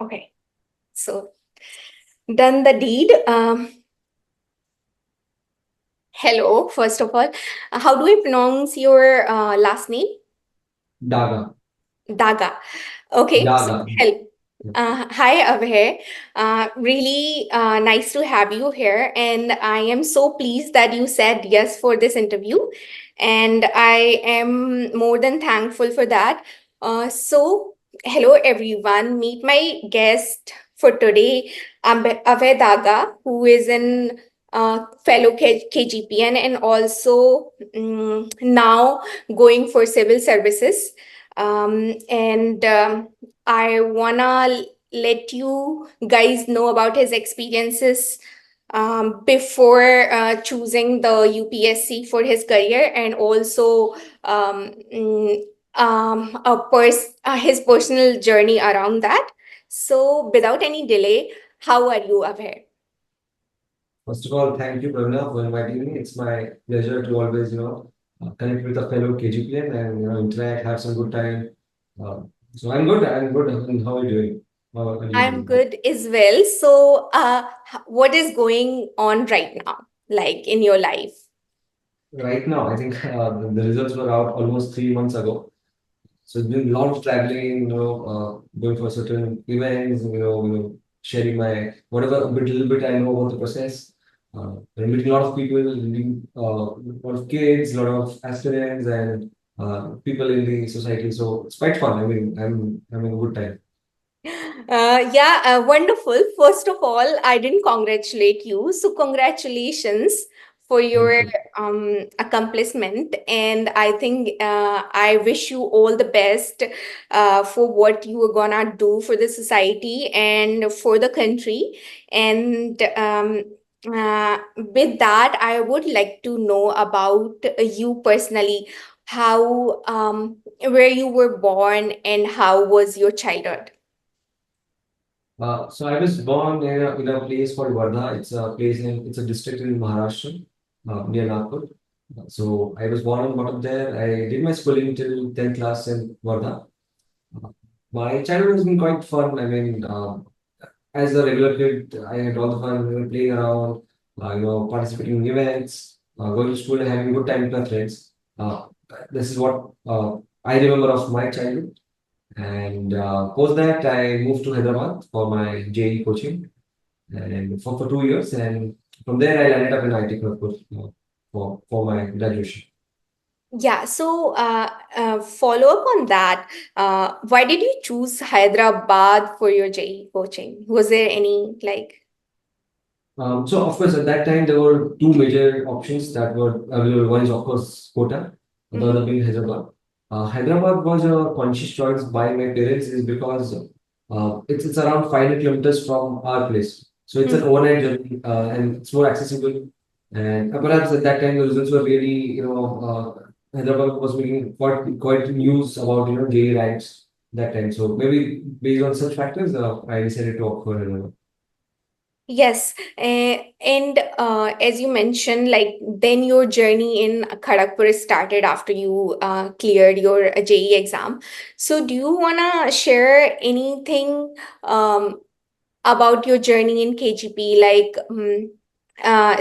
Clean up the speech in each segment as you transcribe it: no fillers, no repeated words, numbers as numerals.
Okay, so done the deed. Hello, first of all. How do I pronounce your last name? Daga. Daga. Okay, so Daga. hi Abhay. Really nice to have you here, and I am so pleased that you said yes for this interview, and I am more than thankful for that. Hello everyone. Meet my guest for today, Abhay Daga, who is an fellow KGPN and also now going for civil services. And I wanna let you guys know about his experiences before choosing the UPSC for his career, and also um, mm, his personal journey around that. So, without any delay, how are you, Abhay? First of all, thank you, Pravina, for inviting me. It's my pleasure to always, connect with a fellow KGPN and, interact, have some good time. Uh, so I'm good. I'm good. And how are you doing? How are you I'm doing? good as well. So, what is going on right now, like in your life? Right now, I think the results were out almost 3 months ago. So it's been a lot of traveling, going for certain events, sharing my whatever little bit I know about the process. Meeting a lot of people, meeting a lot of kids, a lot of aspirants, and people in the society. So it's quite fun. I mean, I'm having a good time. Yeah, wonderful. First of all, I didn't congratulate you. So, congratulations for Thank your you. accomplishment. And I think I wish you all the best for what you are gonna do for the society and for the country. And with that, I would like to know about you personally, how where you were born and how was your childhood? So I was born in a place called Wardha. It's a district in Maharashtra, near Nagpur. So I was born and brought up there. I did my schooling till 10th class in Wardha. Uh, My childhood has been quite fun. I mean, as a regular kid, I had all the fun, playing around, participating in events, going to school and having a good time with my friends. This is what I remember of my childhood. And post that, I moved to Hyderabad for my JE coaching and for 2 years. And from there, I landed up in IT Kharagpur for my graduation. Yeah, so follow up on that. Why did you choose Hyderabad for your JE coaching? Was there any like? So of course, at that time there were two major options that were available. One is of course Kota, the Mhm. other being Hyderabad. Hyderabad was a conscious choice by my parents is because it's around 500 kilometers from our place. So it's an Mhm. overnight journey and it's more accessible. And perhaps at that time the results were really, Hyderabad was making quite news about JEE ranks that time. So maybe based on such factors, I decided to opt for Hyderabad. Yes, and as you mentioned, like then your journey in Kharagpur started after you cleared your JE exam. So do you wanna share anything about your journey in KGP, like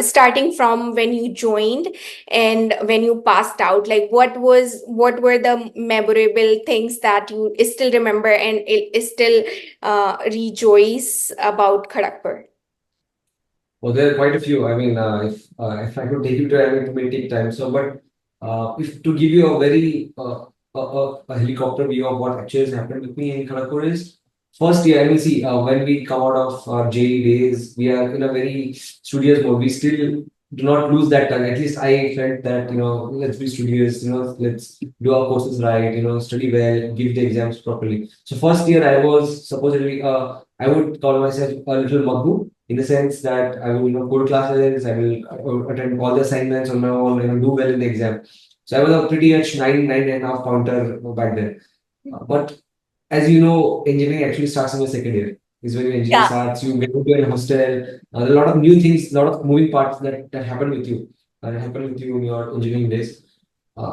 starting from when you joined and when you passed out, like what were the memorable things that you still remember and still rejoice about Kharagpur? Well, there are quite a few. I mean, if I could take you to it may take time. So, but if to give you a very a helicopter view of what actually has happened with me in Kharagpur is first year. I mean, see, when we come out of our JEE days, we are in a very studious mode. We still do not lose that time. At least I felt that let's be studious. Let's do our courses right. Study well, give the exams properly. So first year, I was supposedly I would call myself a little maggu in the sense that I will go to classes, I will attend all the assignments on my own, do well in the exam. So I was a pretty much nine and a half counter back then. But as you know, engineering actually starts in the second year. Is when your engineering Yeah. starts, you get into a hostel, there are a lot of new things, a lot of moving parts that happen with you, that happen with you in your engineering days.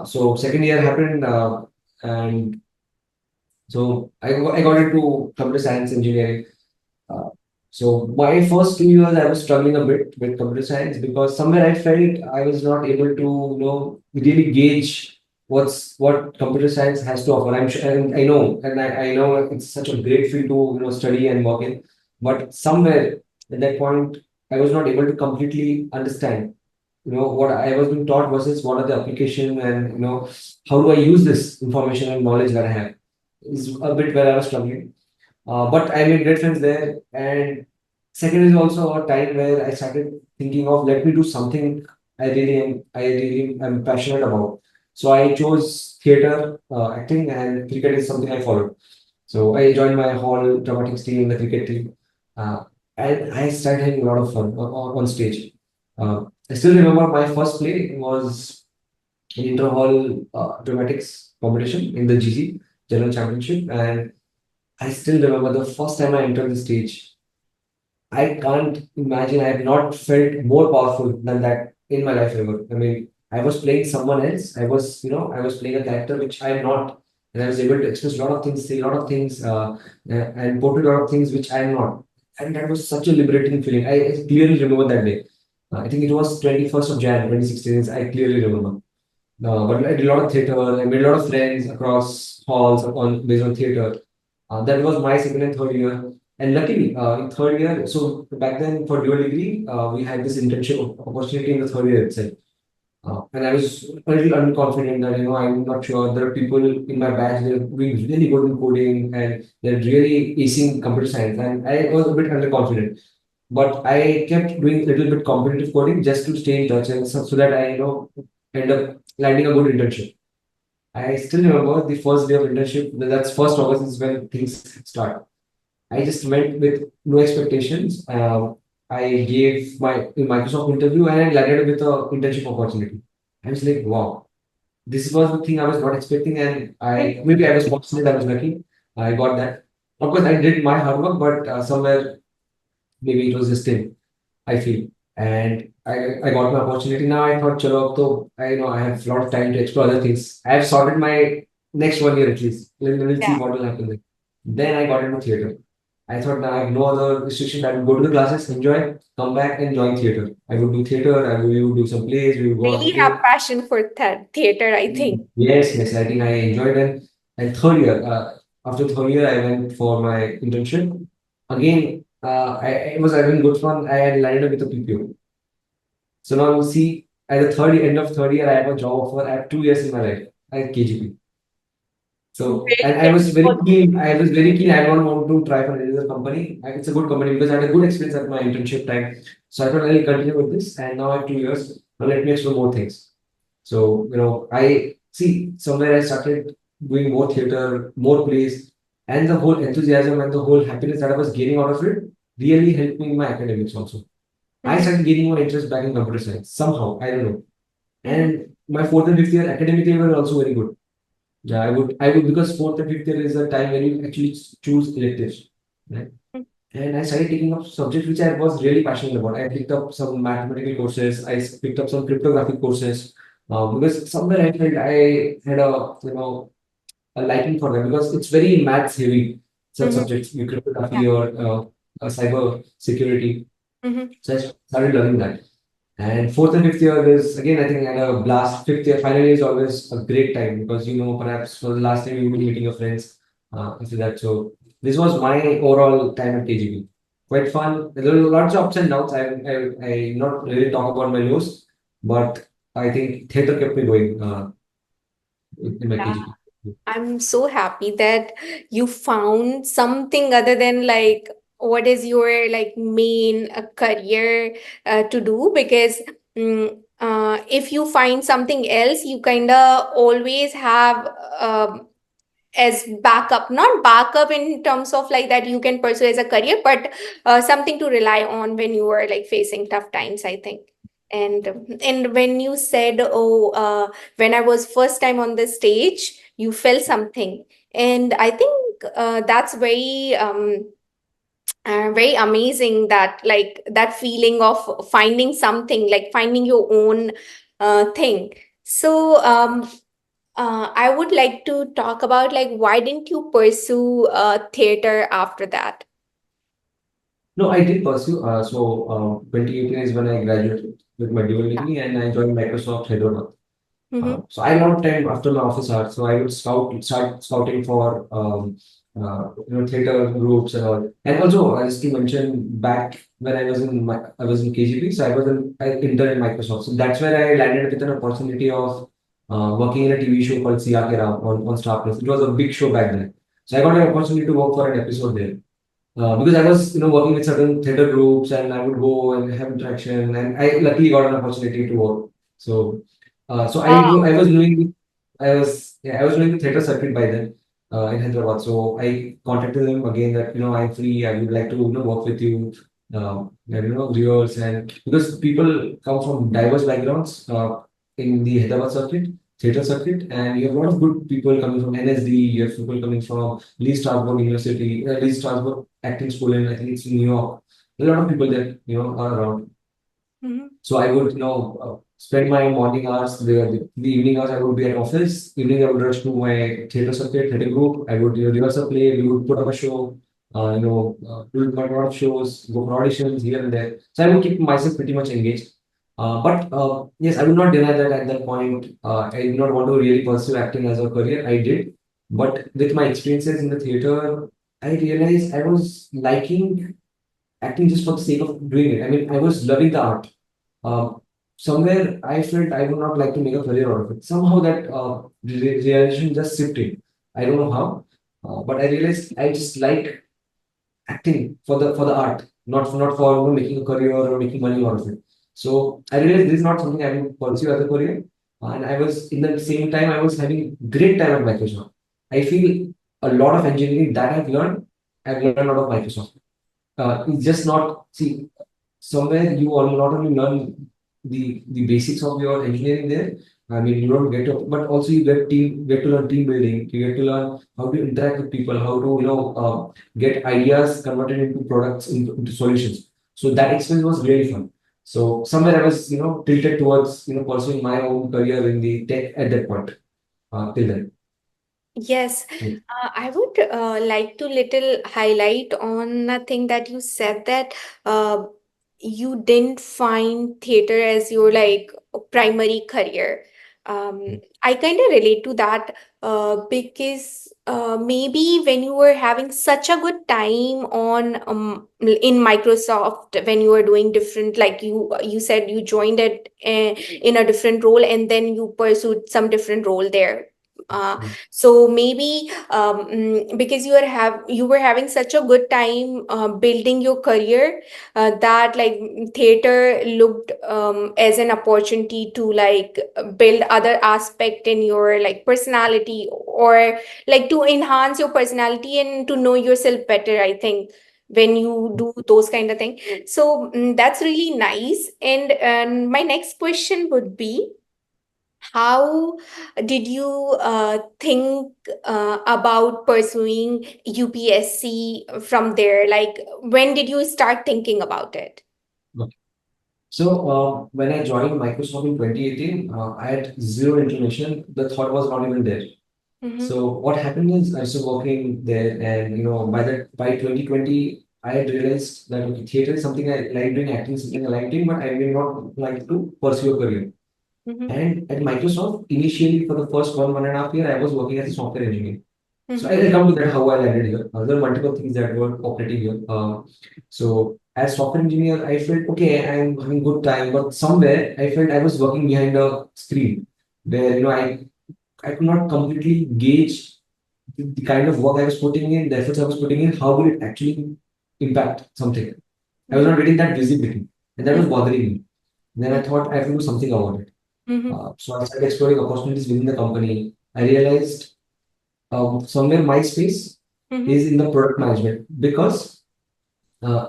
So second year happened, and so I got into computer science engineering. So my first 2 years, I was struggling a bit with computer science because somewhere I felt I was not able to, really gauge what computer science has to offer. I'm sure, and I know it's such a great field to study and work in, but somewhere at that point, I was not able to completely understand, what I was being taught versus what are the application and how do I use this information and knowledge that I have is a bit where I was struggling. But I made great friends there. And second is also a time where I started thinking of let me do something I really am passionate about. So I chose theater, acting, and cricket is something I followed. So I joined my hall dramatics team, the cricket team, uh, and I started having a lot of fun on stage. I still remember my first play was an inter-hall dramatics competition in the GC General Championship, and I still remember the first time I entered the stage. I can't imagine I have not felt more powerful than that in my life ever. I mean, I was playing someone else. I was playing a character which I am not. And I was able to express a lot of things, say a lot of things, and portray a lot of things which I am not. And that was such a liberating feeling. I clearly remember that day. I think it was 21st of Jan 2016. I clearly remember. But I did a lot of theater. I made a lot of friends across halls on based on theater. That was my second and third year. And luckily, in third year, so back then for dual degree, we had this internship opportunity in the third year itself. And I was a little unconfident that, I'm not sure. There are people in my batch, they're doing really good in coding and they're really acing computer science. And I was a bit underconfident. But I kept doing a little bit competitive coding just to stay in touch and so that I, end up landing a good internship. I still remember the first day of internship. That's first August is when things start. I just went with no expectations. I gave my Microsoft interview and I landed with a internship opportunity. I was like, wow, this was the thing I was not expecting, and I was fortunate, I was lucky. I got that. Of course, I did my hard work, but somewhere maybe it was just in. I feel. And I got my opportunity now. I thought, chalo, ab to, I have a lot of time to explore other things. I have sorted my next 1 year at least. We'll see Yeah. what will happen then. Then I got into theater. I thought now I have no other restriction. I would go to the classes, enjoy, come back and join theater. I would do theater, we would do some plays, we would go on Really have tour. passion for theater, I think. Yes, yes, I think I enjoyed it. And third year, after third year, I went for my internship. Again, it was having good fun. I had landed up with a PPO. So now you see, at the end of third year, I have a job offer. I have 2 years in my life at KGP. So, Very and I was very good. keen. I was very keen. I don't want to try for another company. It's a good company because I had a good experience at my internship time. So I thought I'll continue with this. And now I have 2 years. Now let me explore more things. So, I see somewhere I started doing more theater, more plays, and the whole enthusiasm and the whole happiness that I was gaining out of it really helped me in my academics also. I Mhm, started gaining more interest back in computer science somehow. I don't know. mhm, And my fourth and fifth year academically were also very good. Yeah, I would because fourth and fifth year is the time when you actually choose electives, right? mhm, And I started taking up subjects which I was really passionate about. I picked up some mathematical courses. Picked up some cryptographic courses because somewhere I felt I had a liking for them because it's very maths heavy such mhm. subjects, Yeah. cryptography or cyber security. Mhm, So I started learning that. And fourth and fifth year is again, I think, at a blast. Fifth year, final year is always a great time because perhaps for the last time you will be meeting your friends after that. So this was my overall time at KGB. Quite fun. There were lots of ups and downs. I not really talk about my lows, but I think theater kept me going in my yeah. KGB. I'm so happy that you found something other than like what is your like main career to do because if you find something else, you kind of always have as backup, not backup in terms of like that you can pursue as a career, but something to rely on when you are like facing tough times, I think. And when you said, oh, when I was first time on the stage, you felt something, and I think that's very amazing that like that feeling of finding something, like finding your own thing. So I would like to talk about like why didn't you pursue theater after that? No, I did pursue. 2018 is when I graduated with my dual Yeah. degree, and I joined Microsoft Hyderabad. Mm-hmm. So I had a lot of time after my office hours, so I would start scouting for theater groups and all. And also, as to mention, back when I was in KGP, so I was an intern in Microsoft. So that's where I landed with an opportunity of working in a TV show called Siya Ke Raam on Star Plus. It was a big show back then. So I got an opportunity to work for an episode there. Because I was, working with certain theater groups, and I would go and have interaction, and I luckily got an opportunity to work. So, Wow. I was doing the theater circuit by then, in Hyderabad. So I contacted them again that, I'm free. I would like to, work with you, and, viewers, and because people come from diverse backgrounds, in the Hyderabad circuit, theater circuit, and you have a lot of good people coming from NSD. You have people coming from Lee Strasberg University, Lee Strasberg Acting School, and I think it's in New York. A lot of people that, are around. Mm-hmm. So I would, spend my morning hours, the evening hours I would be at office. Evening I would rush to my theater circuit, theater group. I would, rehearse a play. We would put up a show. Do a lot of shows, go for auditions here and there. So I would keep myself pretty much engaged. But yes, I would not deny that at that point, I did not want to really pursue acting as a career. I did, but with my experiences in the theater, I realized I was liking acting just for the sake of doing it. I mean, I was loving the art. uh, Somewhere I felt I would not like to make a career out of it. Somehow that realization just shifted. I don't know how, but I realized I just like acting for the art, not for making a career or making money out of it. So I realized this is not something I will pursue as a career. And I was in the same time I was having great time at Microsoft. I feel a lot of engineering that I've learned out of Microsoft. It's just not see somewhere you all not only learn the basics of your engineering there. I mean, you don't get to, but also you get to learn team building. You get to learn how to interact with people, how to get ideas converted into products, into solutions. So that experience was really fun. So somewhere I was tilted towards pursuing my own career in the tech at that point. Till then. Yes, Yeah. I would like to little highlight on a thing that you said that uh, you didn't find theater as your like primary career. I kind of relate to that because maybe when you were having such a good time on in Microsoft when you were doing different like you said you joined it in a different role and then you pursued some different role there. So maybe because you were having such a good time building your career that like theater looked as an opportunity to like build other aspect in your like personality or like to enhance your personality and to know yourself better, I think when you do those kind of things. So that's really nice. And my next question would be, how did you think about pursuing UPSC from there? Like, when did you start thinking about it? Okay. So when I joined Microsoft in 2018, I had zero inclination. The thought was not even there. Mm-hmm. So what happened is I started working there, and by 2020, I had realized that okay, theater is something I like doing, acting is something I like doing, but I did not like to pursue a career. Mm-hmm. And at Microsoft, initially for the first 1.5 year, I was working as a software engineer. So Mm-hmm. I'll come to that how I landed here. There are multiple things that were operating here. So as software engineer, I felt okay, I'm having good time, but somewhere I felt I was working behind a screen where I could not completely gauge the kind of work I was putting in, the efforts I was putting in, how will it actually impact something. I was Mm-hmm. not getting that visibility, and that was bothering me. Then I Mm-hmm. thought I have to do something about it. Mm-hmm. So I started exploring opportunities within the company. I realized somewhere my space Mm-hmm. is in the product management because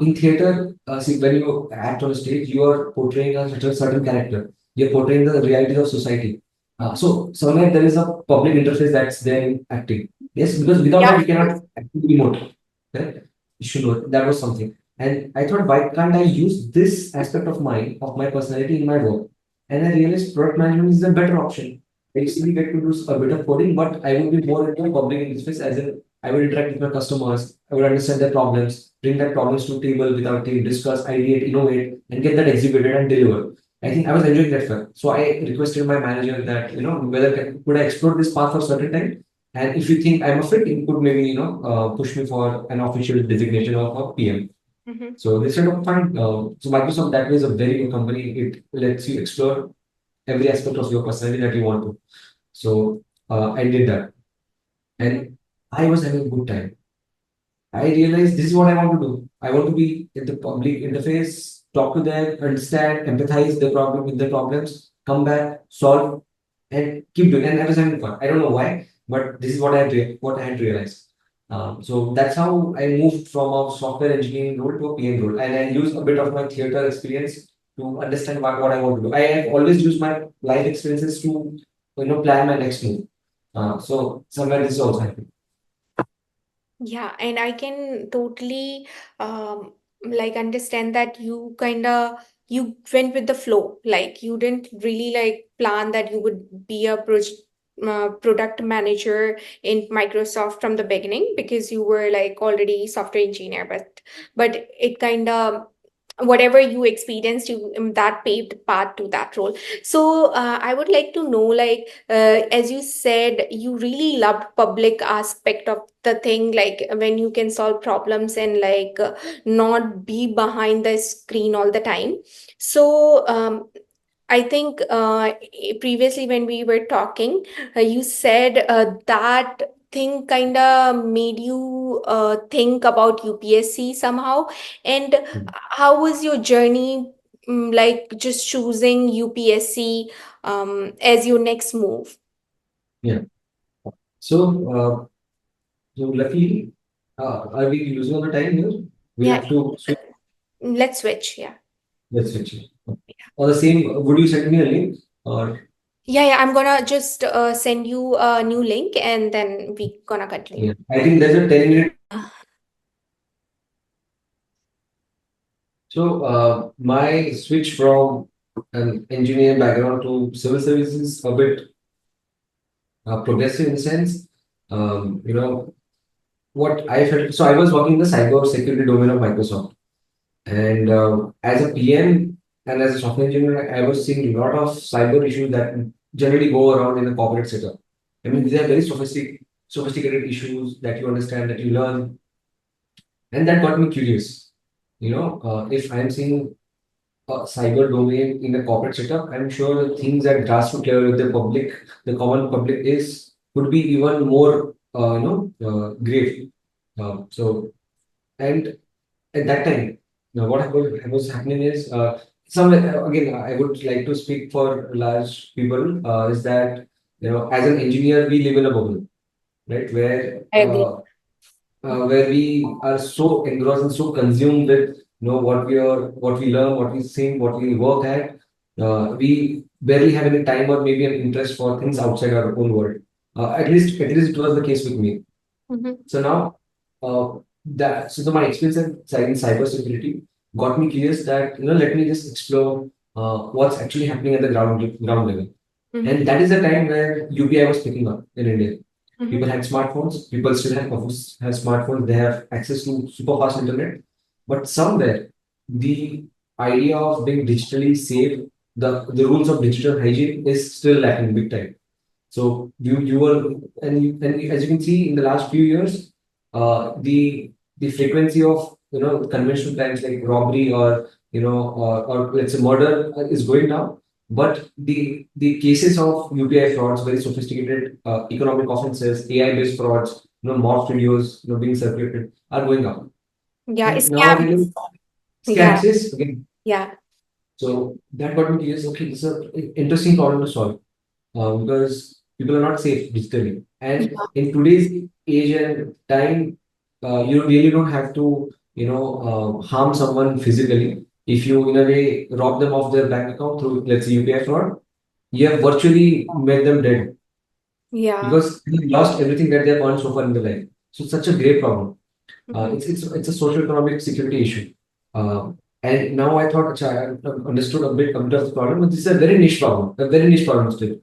in theater, see, when you act on a stage, you are portraying a certain character. You're portraying the realities of society. Mm-hmm. So somewhere there is a public interface that's there in acting. Yes, because without Yeah. that you cannot actually emote. Correct? You should know that was something. And I thought, why can't I use this aspect of my personality in my work? And I realized product management is a better option. I usually get to do a bit of coding, but I will be more into a public interface as an I would interact with my customers. I would understand their problems, bring that problems to table with our team, discuss, ideate, innovate, and get that executed and deliver. I think I was enjoying that fun. So I requested my manager that, whether could I explore this path for a certain time? And if you think I'm a fit, you could maybe, push me for an official designation of a PM. Mhm. So they said, oh, fine. So Microsoft that way is a very good company. It lets you explore every aspect of your personality that you want to. So I did that, Mhm. and I was having a good time. I realized this is what I want to do. I want to be in the public interface, talk to them, understand, empathize the problem with the problems, come back, solve, and keep doing. And I was having fun. I don't know why, but this is what I had realized. So that's how I moved from a software engineering role to a PM role, and I used a bit of my theater experience to understand what I want to do. I have always used my life experiences to plan my next move. So somewhere this is also happening. Yeah, and I can totally like understand that you kind of you went with the flow. Like you didn't really like plan that you would be a product manager in Microsoft from the beginning because you were like already software engineer, but it kind of whatever you experienced you that paved path to that role. So I would like to know like as you said you really loved public aspect of the thing, like when you can solve problems and like not be behind the screen all the time. So I think previously when we were talking, you said that thing kind of made you think about UPSC somehow. And how was your journey, like just choosing UPSC as your next move? Yeah. So, so luckily, are we losing all the time here? We Yeah, have to switch. let's switch. Yeah. Let's switch it. Or the same, would you send me a link? Or Yeah, I'm gonna just send you a new link and then we gonna continue. yeah, I think there's a 10-minute. So, my switch from an engineer background to civil services a bit progressive in the sense, you know, what I felt. So, I was working in the cyber security domain of Microsoft. And as a PM and as a software engineer, I was seeing a lot of cyber issues that generally go around in the corporate setup. I mean, these are very sophisticated issues that you understand, that you learn, and that got me curious. If I'm seeing a cyber domain in a corporate setup, I'm sure the things that grassroots level with the public, the common public is would be even more, grave. So, and at that time, now what was happening is again, I would like to speak for large people is that as an engineer we live in a bubble, right? I agree. Where we are so engrossed and so consumed with what we learn, what we sing, what we work at. We barely have any time or maybe an interest for things outside our own world. At least it was the case with me. Mhm. So now, my experience in cybersecurity got me curious that let me just explore what's actually happening at the ground level. Mhm. And that is the time where UPI was picking up in India. Mhm. People had smartphones. People still have smartphones. They have access to super fast internet. But somewhere, the idea of being digitally safe, the rules of digital hygiene is still lacking big time. So you were and as you can see in the last few years, the frequency of conventional crimes like robbery or or let's say murder is going down, but the cases of UPI frauds, very sophisticated economic offenses, AI based frauds, mock videos being circulated are going up. Yeah, And now I scams. realize Yeah, scams is again. yeah. So that got me curious. Okay, this is an interesting problem to solve because people are not safe digitally. And Yeah. in today's age and time, you really don't have to, harm someone physically. If you, in a way, rob them of their bank account through, let's say, UPI fraud, you have virtually made them dead Yeah. because they lost everything that they have earned so far in their life. So it's such a grave problem. Mhm. It's a social economic security issue. Uh, and now I thought, "Acha, I understood a bit of the problem, but this is a very niche problem still.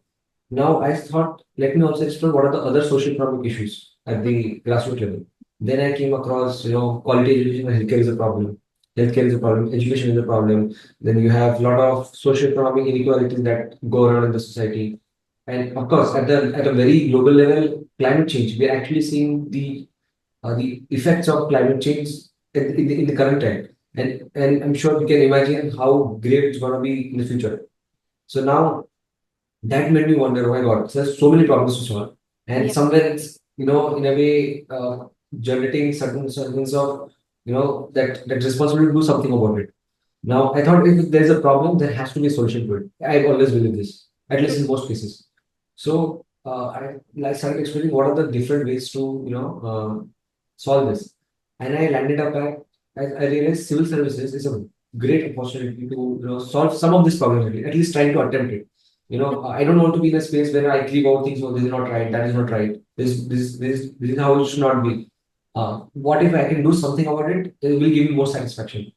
Now I thought, let me also explore what are the other social economic issues. at the grassroots level. Then I came across, quality education and healthcare is a problem. Healthcare is a problem. Education is a problem. Then you have a lot of socio-economic inequalities that go around in the society. And of course, at a very global level, climate change. We're actually seeing the effects of climate change in the current time. And I'm sure you can imagine how great it's going to be in the future. So now that made me wonder, oh my God, there's so many problems to solve. And Yeah. somewhere it's, in a way, generating certain of, that responsibility to do something about it. Now, I thought if there's a problem, there has to be a solution to it. I always believe this, at least in most cases. So I started exploring what are the different ways to, solve this. And I landed up at, I realized civil services is a great opportunity to, solve some of this problem, at least trying to attempt it. I don't want to be in a space where I keep out things, oh, this is not right, that is not right. This is how it should not be. What if I can do something about it? It will give me more satisfaction.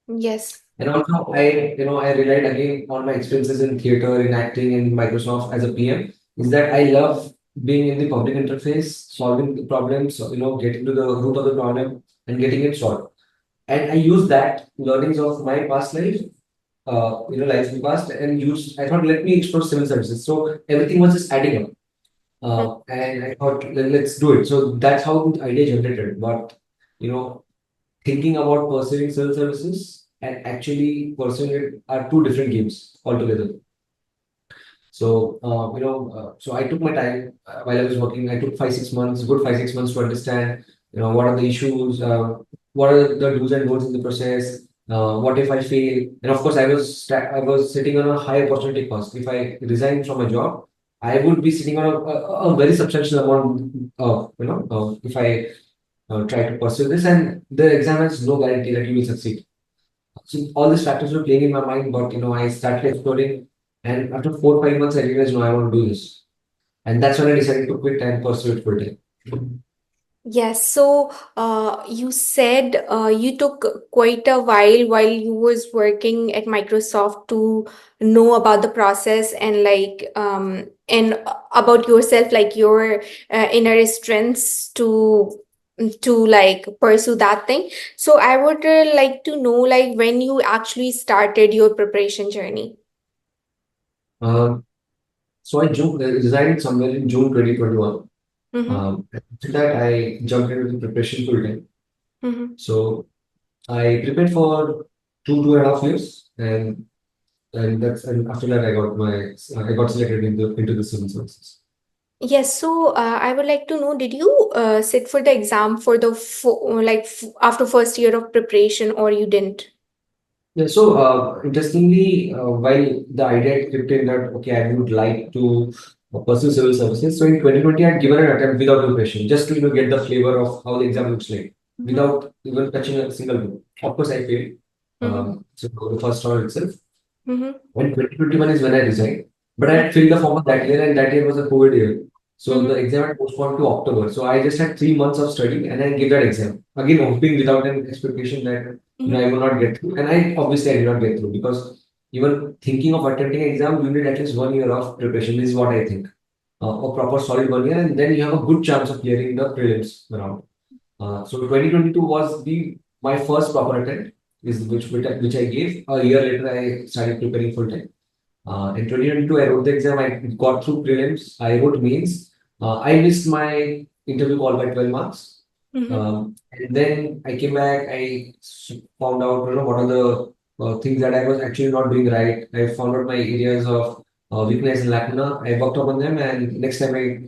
Yes. And also, I relied again on my experiences in theater, in acting, in Microsoft as a PM. Is that I love being in the public interface, solving the problems, getting to the root of the problem and getting it solved. And I use that learnings of my past life, life in the past, and use. I thought, let me explore civil services. So everything was just adding up, and I thought, let's do it. So that's how the idea generated. But you know, thinking about pursuing civil services and actually pursuing it are two different games altogether. So, so I took my time while I was working. I took 5, 6 months, good 5, 6 months to understand, what are the issues, what are the do's and don'ts in the process, what if I fail? And of course, I was sitting on a high opportunity cost. If I resign from a job, I would be sitting on a very substantial amount, if I try to pursue this, and the exam has no guarantee that you will succeed. So all these factors were playing in my mind, but I started exploring, and after 4, 5 months, I realized no, I want to do this, and that's when I decided to quit and pursue it full time. Yes, so you said you took quite a while you was working at Microsoft to know about the process and about yourself, like your inner strengths to like pursue that thing. So I would like to know like when you actually started your preparation journey. Uh, so I resigned somewhere in June 2021. Mm-hmm. After that, I jumped into the preparation full time. Mm-hmm. So I prepared for 2.5 years, and after that, I got selected into the civil services. Yes, so I would like to know, did you sit for the exam for the after first year of preparation or you didn't? Yeah, so interestingly, while the idea had crept in that, okay, I would like to pursue civil services. So in 2020, I had given an attempt without preparation, just to get the flavor of how the exam looks like, Mm-hmm. without even touching a single book. Of course, I failed. Mm-hmm. So the first round itself. Mm-hmm. And 2021 is when I resigned. But I had filled the form of that year, and that year was a COVID year. So Mm-hmm. the exam had postponed to October. So I just had 3 months of study and I gave that exam. Again, hoping without an expectation that Mm-hmm. I will not get through. And I did not get through, because even thinking of attempting an exam, you need at least 1 year of preparation. This is what I think. A proper solid 1 year, and then you have a good chance of clearing the prelims round. So 2022 was the my first proper attempt, is which I gave. A year later, I started preparing full time. In 2022, I wrote the exam. I got through prelims. I wrote mains. I missed my interview call by 12 marks. Mm-hmm. And then I came back. Found out, what are the things that I was actually not doing right. I found out my areas of weakness and lacuna. I worked upon them, and next time I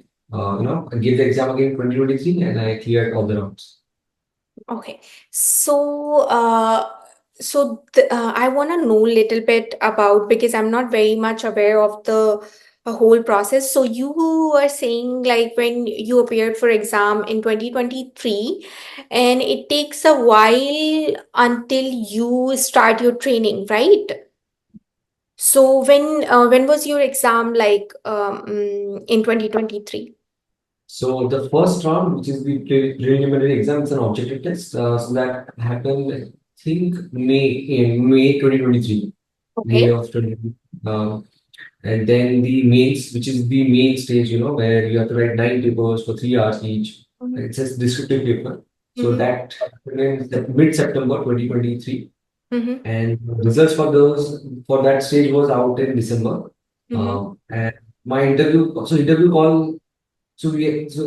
gave the exam again in 2023, and I cleared all the rounds. Okay. So, I want to know a little bit about because I'm not very much aware of the whole process. So you were saying like when you appeared for exam in 2023, and it takes a while until you start your training, right? So when was your exam like in 2023? So the first round, which is the preliminary exam, it's an objective test. So that happened, I think, May 2023, May Okay. of 20. Um, and then the mains, which is the main stage, where you have to write 9 papers for 3 hours each. Mhm. It says descriptive paper. So Mhm. that happened in mid-September 2023. Mhm. And results for those for that stage was out in December. Mhm. And my interview, so interview call, so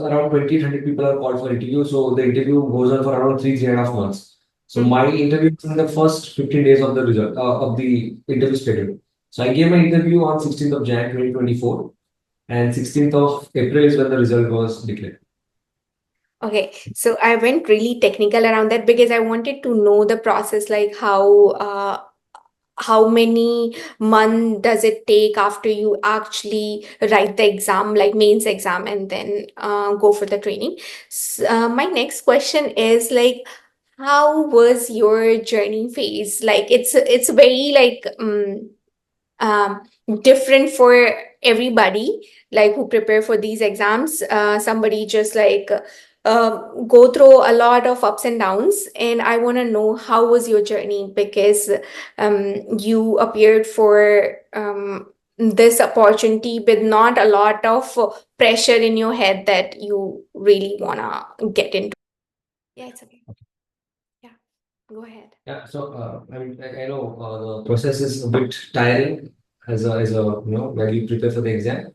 around 2,800 people are called for interview. So the interview goes on for around 3.5 months. So Mhm. my interview was in the first 15 days of the result of the interview schedule. So I gave my interview on 16th of January 2024, and 16th of April is when the result was declared. Okay, so I went really technical around that because I wanted to know the process, like how many months does it take after you actually write the exam, like mains exam, and then go for the training. My next question is like, how was your journey phase? Like it's very like um, different for everybody like who prepare for these exams. Somebody just like go through a lot of ups and downs, and I want to know how was your journey because you appeared for this opportunity with not a lot of pressure in your head that you really want to get into. Yeah, it's okay. Yeah, go ahead. Yeah, so I mean, I know the process is a bit tiring as a when you prepare for the exam.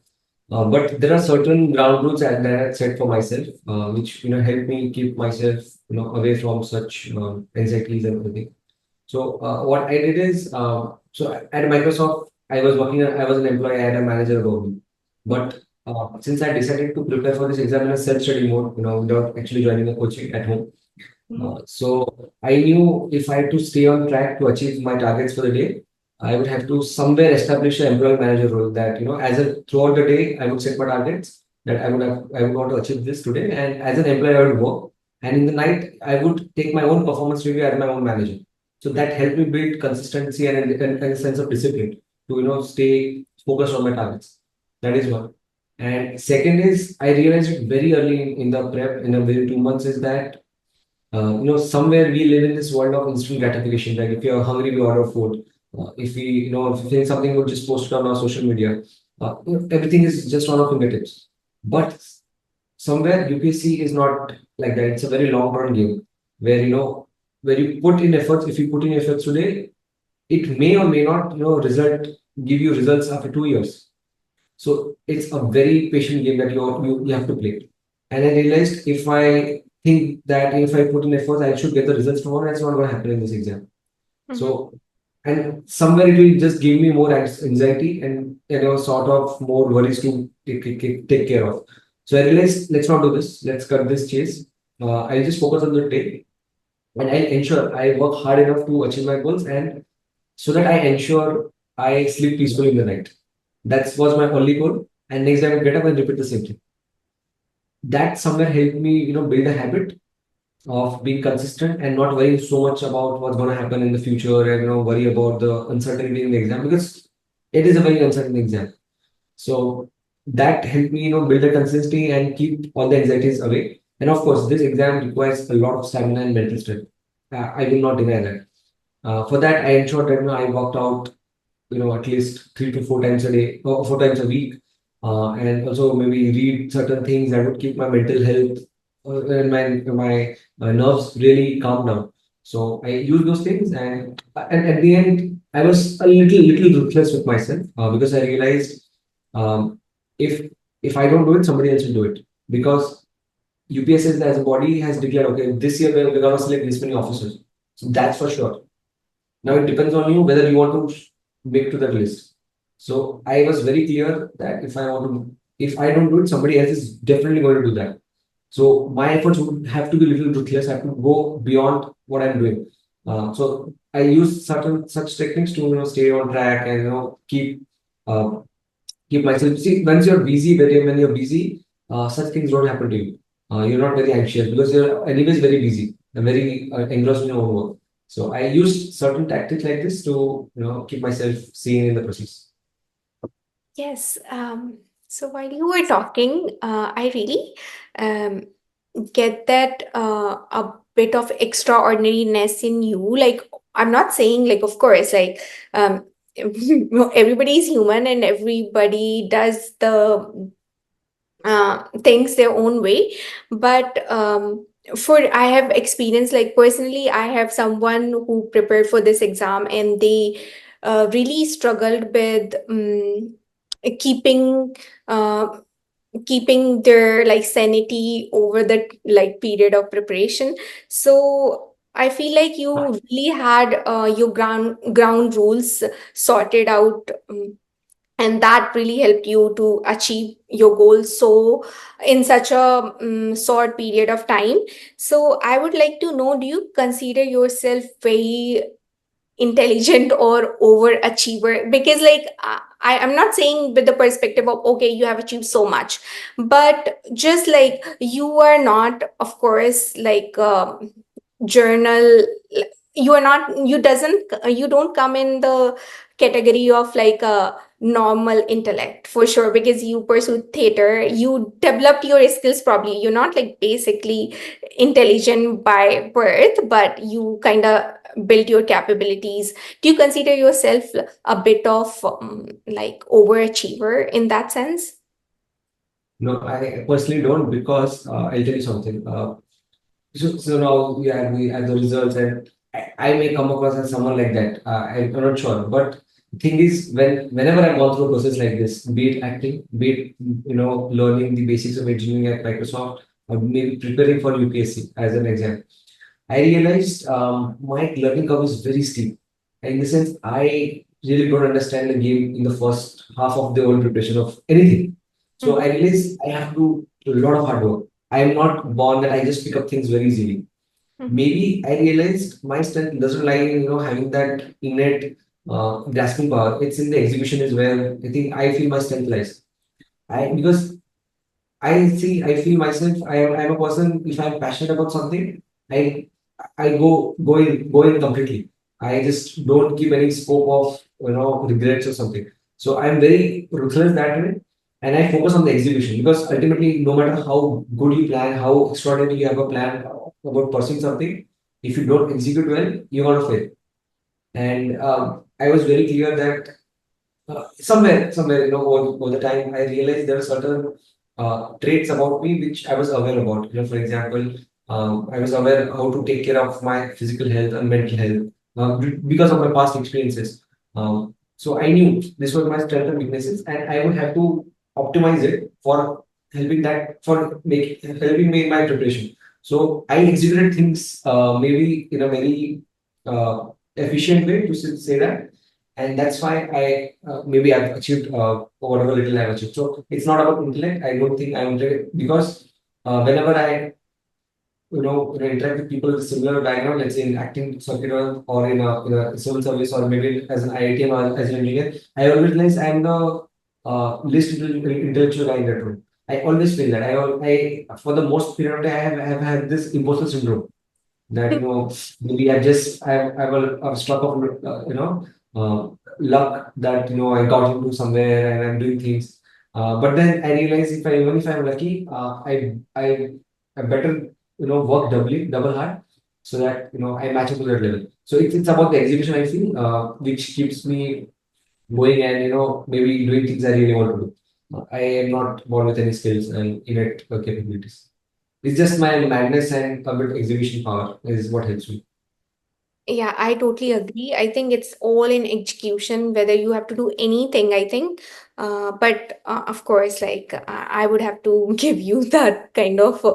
But there are certain ground rules that I set for myself, which help me keep myself away from such anxieties and everything. So what I did is, so at Microsoft, I was an employee, I had a manager above me. Mhm. But since I decided to prepare for this exam in a self-study mode, without actually joining a coaching at home, Mhm. so I knew if I had to stay on track to achieve my targets for the day, I would have to somewhere establish an employee manager role that, as a throughout the day, I would set my targets that I would want to achieve this today. And as an employee, I would work. And in the night, I would take my own performance review as my own manager. So that helped me build consistency and a sense of discipline to, stay focused on my targets. That is one. And second is I realized it very early in the prep, in a very 2 months, is that somewhere we live in this world of instant gratification. Like if you're hungry, we order food. If we, if you think something, we just post it on our social media. Everything is just on our fingertips. But somewhere UPSC is not like that. It's a very long run game where, where you put in efforts. If you put in efforts today, it may or may not, give you results after 2 years. So it's a very patient game that you have to play. And I realized if I think that if I put in effort, I should get the results tomorrow, that's not going to happen in this exam. Mhm. So, and somewhere it will just give me more anxiety and, sort of more worries to take care of. So I realized, let's not do this. Let's cut this chase. I'll just focus on the day and I'll ensure I work hard enough to achieve my goals and so that I ensure I sleep peacefully in the night. That was my only goal. And next time I get up and repeat the same thing. That somewhere helped me, build a habit of being consistent and not worrying so much about what's going to happen in the future and worry about the uncertainty in the exam because it is a very uncertain exam. So that helped me, build a consistency and keep all the anxieties away. And of course, this exam requires a lot of stamina and mental strength. I will not deny that. For that, I ensured that I worked out at least 3 to 4 times a day or 4 times a week, and also maybe read certain things that would keep my mental health and my nerves really calm down. So I use those things, and at the end, I was a little ruthless with myself because I realized um, if if I don't do it, somebody else will do it because UPSS as a body has declared, okay, this year we're gonna select this many officers. So that's for sure. Now it depends on you whether you want to make to that list. So I was very clear that if I don't do it, somebody else is definitely going to do that. So my efforts would have to be a little ruthless. I have to go beyond what I'm doing. So I use certain such techniques to stay on track and uh, keep myself. See, once you're busy, when you're busy, such things don't happen to you. You're not very anxious because you're anyways very busy and very engrossed in your own work. So I use certain tactics like this to keep myself sane in the process. Yes. So while you were talking, I really um, get that a bit of extraordinariness in you. Like, I'm not saying, like, of course, like, everybody is human and everybody does the things their own way. But for I have experience, like personally, I have someone who prepared for this exam, and they really struggled with keeping uh, keeping their like sanity over the like period of preparation. So I feel like you really had your ground rules sorted out, and that really helped you to achieve your goals so in such a short period of time. So I would like to know, do you consider yourself very intelligent or overachiever? Because like I'm not saying with the perspective of okay, you have achieved so much, but just like you are not, of course, like journal, you are not, you don't come in the category of like a normal intellect for sure, because you pursue theater, you developed your skills. Probably you're not like basically intelligent by birth, but you kind of build your capabilities. Do you consider yourself a bit of like overachiever in that sense? No, I personally don't, because I'll tell you something. So now we have the results, and I may come across as someone like that. I'm not sure, but the thing is, whenever I've gone through a process like this, be it acting, be it learning the basics of engineering at Microsoft, or maybe preparing for UPSC as an exam, I realized my learning curve is very steep. In the sense, I really don't understand the game in the first half of the whole preparation of anything. So I realized I have to do a lot of hard work. I am not born that I just pick up things very easily. Mhm. Maybe I realized my strength doesn't lie in having that innate grasping power. It's in the execution is where I think I feel my strength lies. I because I feel myself. I'm a person. If I'm passionate about something, I I go in completely. I just don't keep any scope of regrets or something. So I'm very ruthless that way, and I focus on the execution, because ultimately, no matter how good you plan, how extraordinary you have a plan about pursuing something, if you don't execute well, you're gonna fail. And I was very clear that somewhere, over the time, I realized there are certain traits about me which I was aware about. For example, I was aware how to take care of my physical health and mental health because of my past experiences. So I knew this was my strengths and weaknesses, and I would have to optimize it for helping me in my preparation. So I executed things maybe in a very efficient way, to say that, and that's why I maybe I've achieved whatever little I've achieved. So it's not about intellect. I don't think I'm intellect, because whenever I interact with people with similar background, let's say in acting circuit, or in a civil service, or maybe as an IITM or as an engineer, I always realize I'm the least intellectual guy in that room. I always feel that for the most period of time I have had this imposter syndrome, that maybe I've struck of luck that I got into somewhere and I'm doing things. But then I realize, even if I'm lucky, I better work double hard, so that I match up to that level. So it's about the execution, I feel, which keeps me going, and maybe doing things I really want to do. I am not born with any skills and innate capabilities. It's just my madness and a bit execution power is what helps me. Yeah, I totally agree. I think it's all in execution, whether you have to do anything, I think. But of course, like I would have to give you that kind of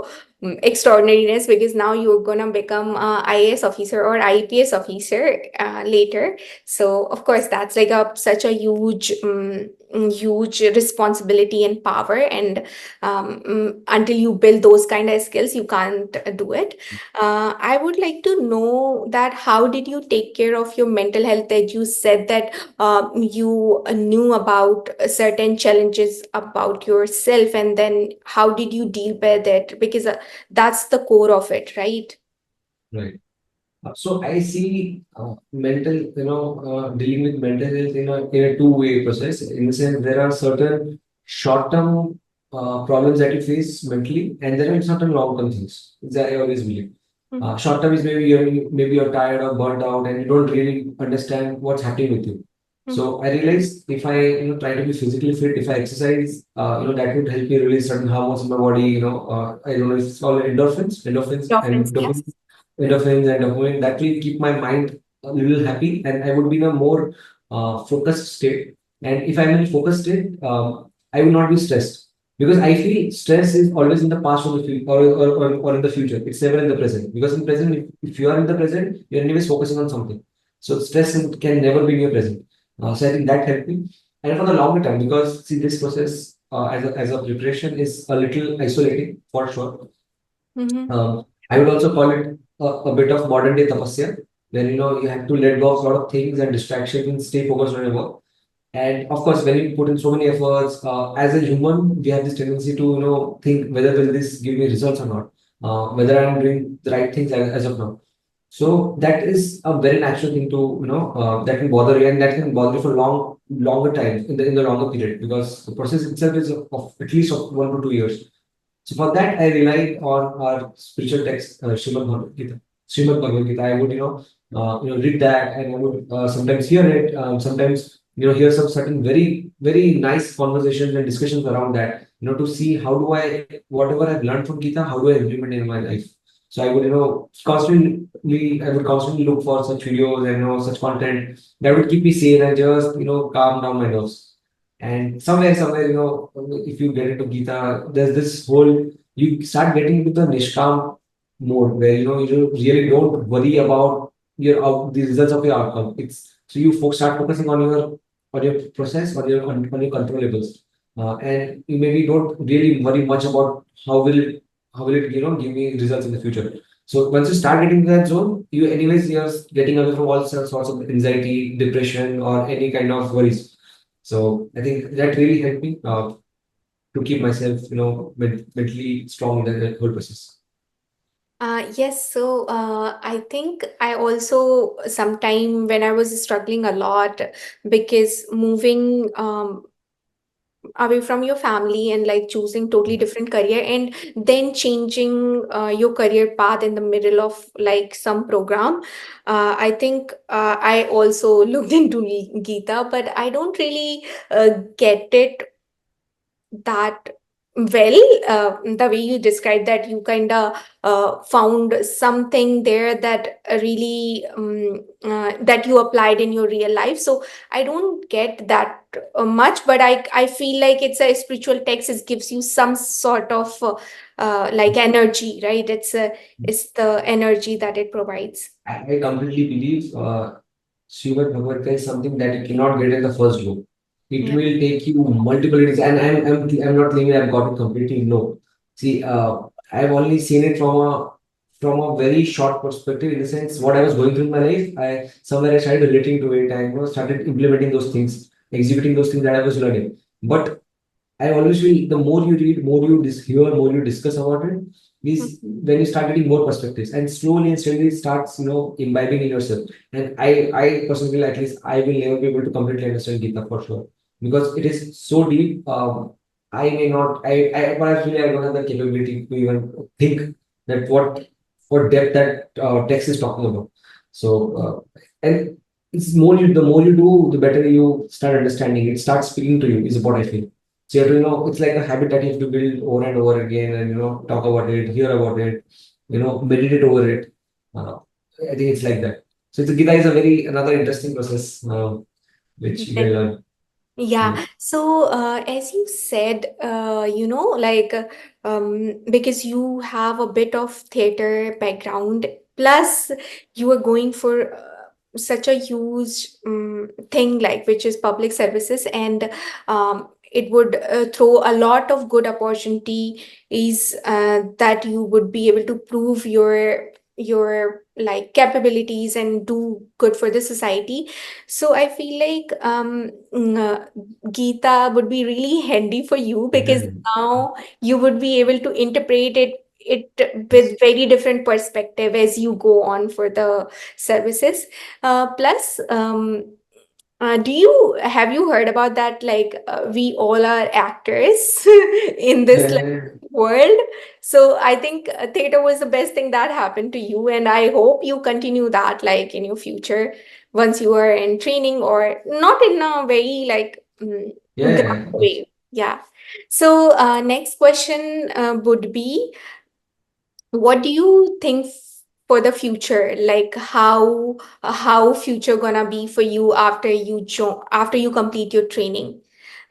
extraordinariness, because now you're gonna become a IAS officer or IPS officer later. So of course, that's like such a huge responsibility and power. And until you build those kind of skills, you can't do it. I would like to know that how did you take care of your mental health? That you said that you knew about certain challenges about yourself, and then how did you deal with it? Because that's the core of it, right? Right. So I see dealing with mental health in a two-way process. In the sense, there are certain short-term problems that you face mentally, and there are certain long-term things. That I always believe. Mhm. Short-term is maybe you're tired or burnt out, and you don't really understand what's happening with you. Mhm. So I realized if I, try to be physically fit, if I exercise, that would help me release certain hormones in my body. I don't know if it's called Dolphins, yes. endorphins and dopamine. That will keep my mind a little happy, and I would be in a more focused state. And if I'm in a focused state, I will not be stressed because I feel stress is always in the past or the future, or in the future. It's never in the present because in present, if you are in the present, you're anyways focusing on something. So stress can never be in your present. So I think that helped me. And for the longer term, because see, this process as a preparation is a little isolating for sure. Mm-hmm. I would also call it a bit of modern day tapasya, where you have to let go of a lot of things and distractions and stay focused on your work. And of course, when you put in so many efforts, as a human, we have this tendency to think whether will this give me results or not, whether I'm doing the right things as of now. So that is a very natural thing to that can bother you, and that can bother you for longer time in the longer period because the process itself is of at least of 1 to 2 years. So for that, I relied on our spiritual text, Srimad Bhagavad Gita. Srimad Bhagavad Gita. I would, read that, and I would sometimes hear it. Sometimes, hear some certain very, very nice conversations and discussions around that. To see how do I, whatever I've learned from Gita, how do I implement it in my life. So I would, I would constantly look for such videos and such content that would keep me sane and just calm down my nerves. And somewhere, if you get into Gita, there's this whole, you start getting into the Nishkam mode where, you really don't worry about the results of your outcome. It's so you start focusing on your process, on your controllables. And you maybe don't really worry much about how will it, give me results in the future. So once you start getting to that zone, you're getting away from all sorts of anxiety, depression, or any kind of worries. So I think that really helped me to keep myself, mentally strong in the whole process. Yes, so I think I also sometime when I was struggling a lot because moving away from your family and like choosing totally different career and then changing your career path in the middle of like some program. I think I also looked into Gita, but I don't really get it that well. The way you described that you kind of found something there that really that you applied in your real life. So I don't get that much, but I feel like it's a spiritual text. It gives you some sort of like energy, right? It's the energy that it provides. I completely believe Srimad Bhagavad Gita is something that you cannot get in the first go. It Yeah. will take you multiple days, and I'm not claiming I've got it completely. No, see, I've only seen it from a very short perspective. In the sense, what I was going through in my life, I started relating to it, and started implementing those things, executing those things that I was learning. But I always feel the more you read, more you hear, more you discuss about it, is when you start getting more perspectives, and slowly and steadily it starts, imbibing in yourself. And I personally feel at least I will never be able to completely understand Gita for sure because it is so deep. I may not, but I feel I don't have the capability to even think that what depth that text is talking about. So, and the more you do, the better you start understanding. It starts speaking to you, is what I feel. So you have to, it's like a habit that you have to build over and over again and, talk about it, hear about it, meditate over it. Uh, I think it's like that. So it's, Gita is another interesting process which you can learn. Yeah, Yeah. so as you said, like because you have a bit of theater background, plus you are going for such a huge thing like which is public services, and it would throw a lot of good opportunity is that you would be able to prove your like capabilities and do good for the society. So I feel like Gita would be really handy for you because Mhm. now you would be able to interpret it with very different perspective as you go on for the services. Plus, do you have you heard about that? Like we all are actors in this like, Yeah. world. So I think theater was the best thing that happened to you, and I hope you continue that like in your future. once you are in training, or not in a very like Yeah, ground yeah, of course. way. Yeah. So next question would be, what do you think for the future? Like how future gonna be for you after after you complete your training,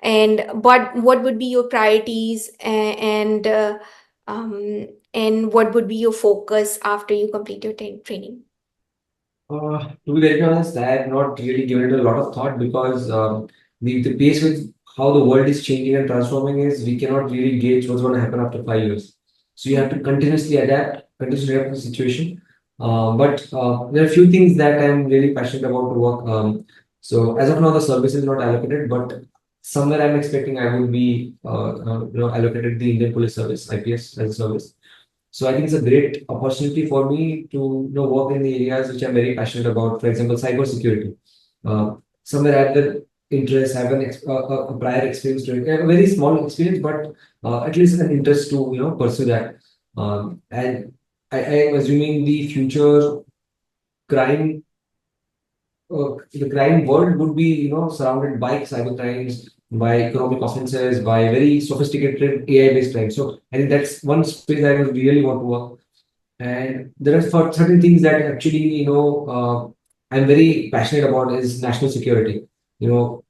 and what would be your priorities, and what would be your focus after you complete your training? To be very honest, I have not really given it a lot of thought because the pace with how the world is changing and transforming is we cannot really gauge what's going to happen after 5 years. So you have to continuously adapt, continuously adapt to the situation. But there are a few things that I'm really passionate about to work. So as of now, the service is not allocated, but somewhere I'm expecting I will be allocated the Indian Police Service (IPS) as a service. So I think it's a great opportunity for me to work in the areas which I'm very passionate about. For example, cyber security. Somewhere I have the interest, I have a prior experience doing a very small experience, but at least an interest to pursue that. And I am assuming the future crime the crime world would be surrounded by cyber crimes, by economic offenses, by very sophisticated AI based crimes. So I think that's one space I would really want to work. And there are certain things that actually, I'm very passionate about is national security. You know,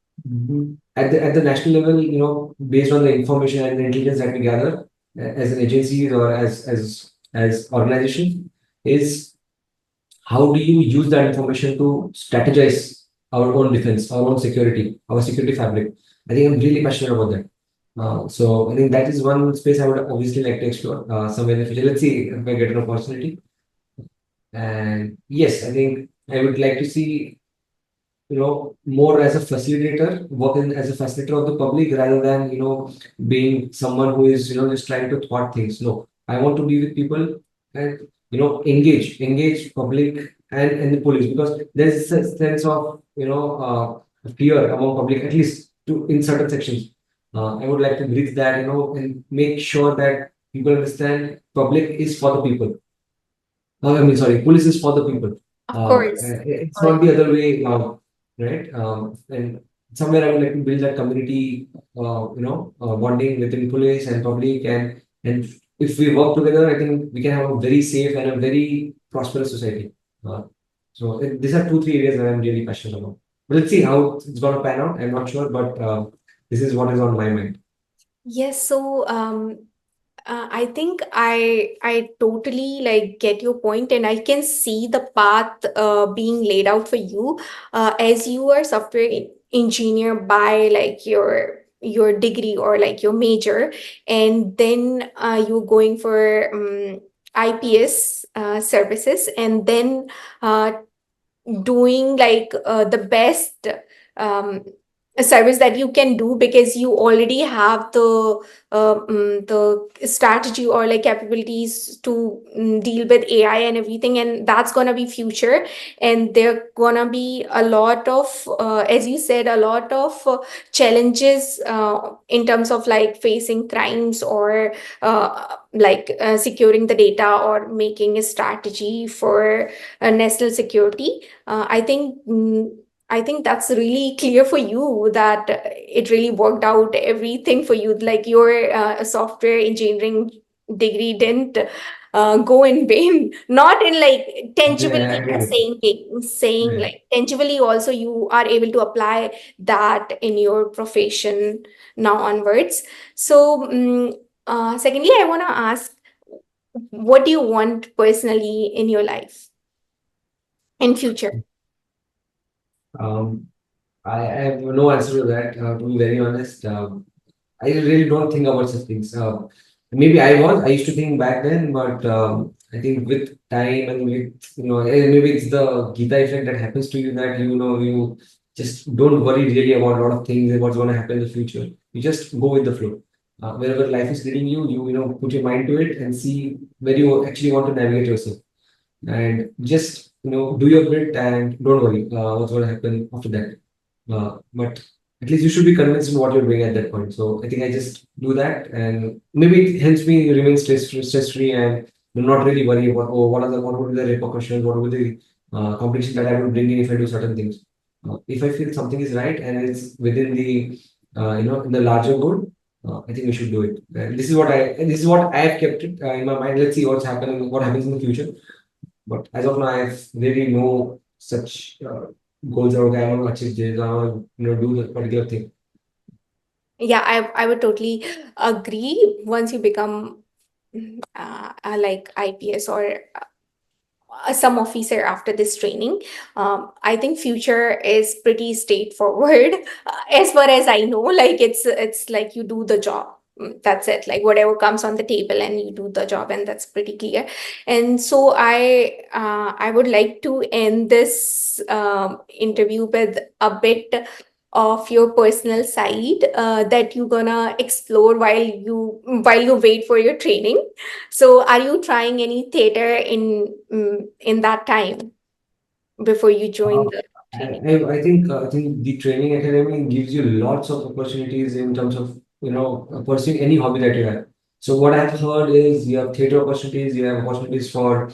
at the national level, based on the information and the intelligence that we gather as an agency or as organization, is how do you use that information to strategize our own defense, our own security, our security fabric. I think I'm really passionate about that. So I think that is one space I would obviously like to explore somewhere in the future. Let's see if I get an opportunity. And yes, I think I would like to see, more as a facilitator, working as a facilitator of the public rather than, being someone who is, just trying to thwart things. No, I want to be with people and, engage public and the police because there's a sense of, fear among public, at least to in certain sections. I would like to bridge that, and make sure that people understand public is for the people. I mean, sorry, police is for the people. Of course. It's not the other way around, right? And somewhere I would like to build that community, bonding within police and public, and if we work together, I think we can have a very safe and a very prosperous society. These are two, three areas that I'm really passionate about. But let's see how it's going to pan out. I'm not sure, but this is what is on my mind. Yes, so I think I totally like get your point, and I can see the path being laid out for you, as you are software engineer by like your degree or like your major, and then you're going for IPS services, and then uh, doing like the best um, service that you can do, because you already have the strategy or like capabilities to deal with AI and everything, and that's gonna be future. And there gonna be a lot of as you said, a lot of challenges in terms of like facing crimes, or securing the data, or making a strategy for national security. I think that's really clear for you, that it really worked out everything for you. Like your software engineering degree didn't go in vain. Not in like tangibly, Yeah, I get it. saying Yeah. like tangibly. Also, you are able to apply that in your profession now onwards. So, secondly, I want to ask, what do you want personally in your life in future? Um, I have no answer to that, to be very honest. I really don't think about such things. Maybe I used to think back then, but I think with time and with, maybe it's the Gita effect that happens to you that, you just don't worry really about a lot of things and what's going to happen in the future. You just go with the flow. Wherever life is leading you, put your mind to it and see where you actually want to navigate yourself. And just, do your bit and don't worry what's going to happen after that. But at least you should be convinced in what you're doing at that point. So I think I just do that, and maybe it helps me remain stress free and not really worry about what would be the repercussions, what would be competition that I would bring in if I do certain things. If I feel something is right and it's within the in the larger good, I think we should do it. And this is what I have kept it in my mind. Let's see what's happening, what happens in the future. But as of now, I have really no such goals or okay, I want to achieve this. I want to do that particular thing. Yeah, I would totally agree. Once you become like IPS or some officer after this training, I think future is pretty straightforward. As far as I know, like it's like you do the job. That's it. Like whatever comes on the table, and you do the job, and that's pretty clear. And so I would like to end this interview with a bit of your personal side that you're gonna explore while you wait for your training. So, are you trying any theater in that time before you join Uh, the training? I think the training academy gives you lots of opportunities in terms of pursuing any hobby that you have. So what I've heard is you have theater opportunities, you have opportunities for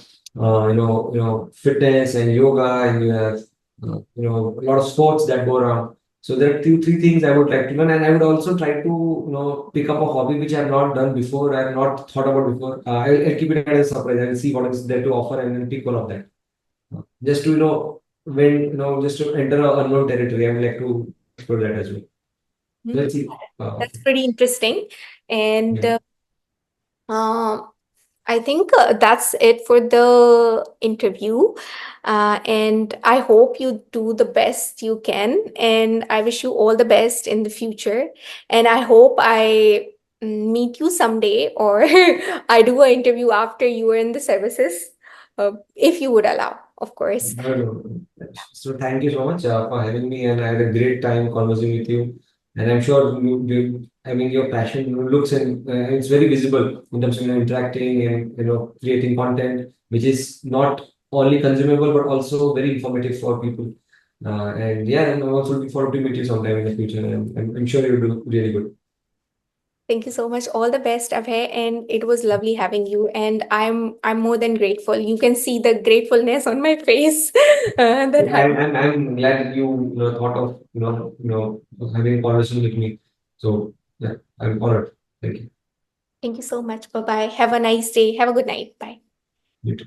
fitness and yoga, and you have a lot of sports that go around. So there are two three things I would like to learn, and I would also try to pick up a hobby which I have not done before, I have not thought about before. I'll keep it as a surprise. I will see what is there to offer and then pick one of that. Just to when just to enter a unknown territory, I would like to explore that as well. Hmm. Let's see. That's pretty interesting. And Yeah. uh, I think that's it for the interview. And I hope you do the best you can. And I wish you all the best in the future. And I hope I meet you someday, or I do an interview after you are in the services, if you would allow, of course. No, no, no. So thank you so much for having me, and I had a great time conversing with you. And I'm sure I mean, your passion looks and it's very visible in terms of interacting and creating content, which is not only consumable but also very informative for people. And yeah, I'm also looking forward to meet you sometime in the future. And I'm sure you'll do really good. Thank you so much. All the best, Abhay, and it was lovely having you. And I'm more than grateful. You can see the gratefulness on my face that I'm glad that you thought of having a conversation with me. So yeah, I'm honored. Thank you. Thank you so much. Bye bye. Have a nice day. Have a good night. Bye. You too.